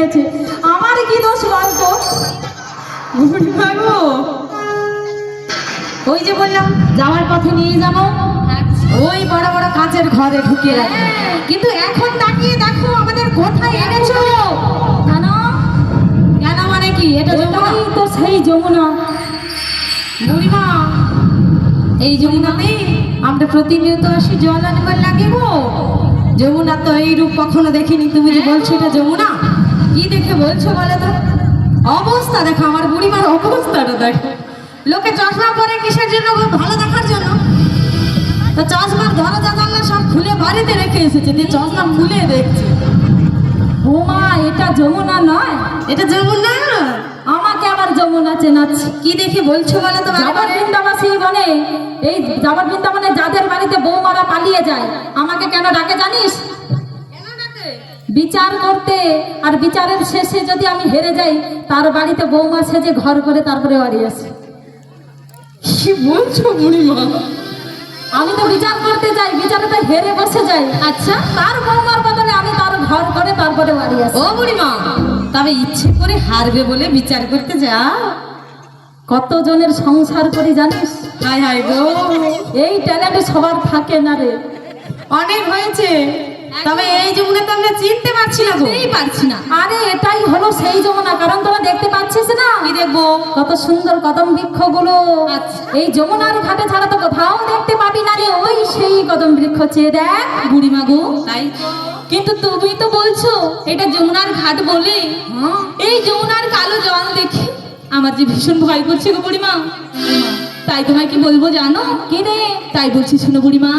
দিয়েছে। আমার কি দোষ বলতো? বুড়িমা গো, ওই যে বললাম যাওয়ার পথে নিয়ে যাবো, ওই বড় বড় কাঁচের ঘরে ঢুকিয়ে রাখবে, কিন্তু এখন তাকিয়ে দেখো আমাদের কোথায় এনেছো। কেন? কেন মানে কি? এটা যমুনাই তো, সেই যমুনা। বুড়িমা, এই যমুনাতে আমরা প্রতিনিয়ত আসি জল আনবার লাগে গো। যমুনা তো এই রূপ কখনো দেখিনি, তুমি যে বলছো এটা যমুনা, কি দেখে বলছো বলো তো? অবস্থা দেখো, আমার বুড়িমার অবস্থাটা দেখো। লোকে চশমা পরে কিসের জন্য? ভালো দেখার জন্য। তো চশমার দরজা জানলা সব খুলে বাড়িতে রেখে এসেছে, দিয়ে চশমা খুলে দেখছে। ওমা, এটা যমুনা নয়। এটা যমুনা? আমাকে আবার যমুনা চেনাচ্ছে, কি দেখে বলছো বলো তো? যাবার বৃন্দাবাসী বলে, এই যাবার বৃন্দাবনে যাদের বাড়িতে বৌমারা পালিয়ে যায়, আমাকে কেন ডাকে জানিস? বিচার করতে, আর বিচারের শেষে যদি আমি হেরে যাই, তার বাড়িতে বৌমা সেজে ঘর করে তারপরে বাড়ি আসে। কি বলছো বুড়িমা? আমি তো বিচার করতে যাই, বিচারে তো হেরে বসে যাই। আচ্ছা, তার বৌমার বদলে আমি তার ঘর করে তারপরে বাড়ি আসি। ও বুড়িমা, তবে ইচ্ছে করে হারবে বলে বিচার করতে যাও? কতজনের সংসার করি জানিস? হায় হায় গো, এই ট্যালেন্ট সবার থাকে না রে। অনেক হয়েছে, তবে এই যমুনা তো আমরা চিনতে পারছি না গো। এই পারছি না। আরে এটাই হলো সেই যমুনা, কারণ তোরা দেখতে পাচ্ছিস না? কি দেখবো? কত সুন্দর কদম বৃক্ষগুলো। এই যমুনার ঘাটে ছাড়া তো কোথাও দেখতে পাবি না রে। ওই সেই কদম বৃক্ষ, চেয়ে দেখ বুড়িমা গো। তাই কিন্তু তুমি তো বলছো এটা যমুনার ঘাট বলে। এই যমুনার কালো জল দেখে আমার যে ভীষণ ভয় করছে গো বুড়িমা। তাই তোমায় কি বলবো জানো? কি রে? তাই বলছি, শুনো বুড়িমা,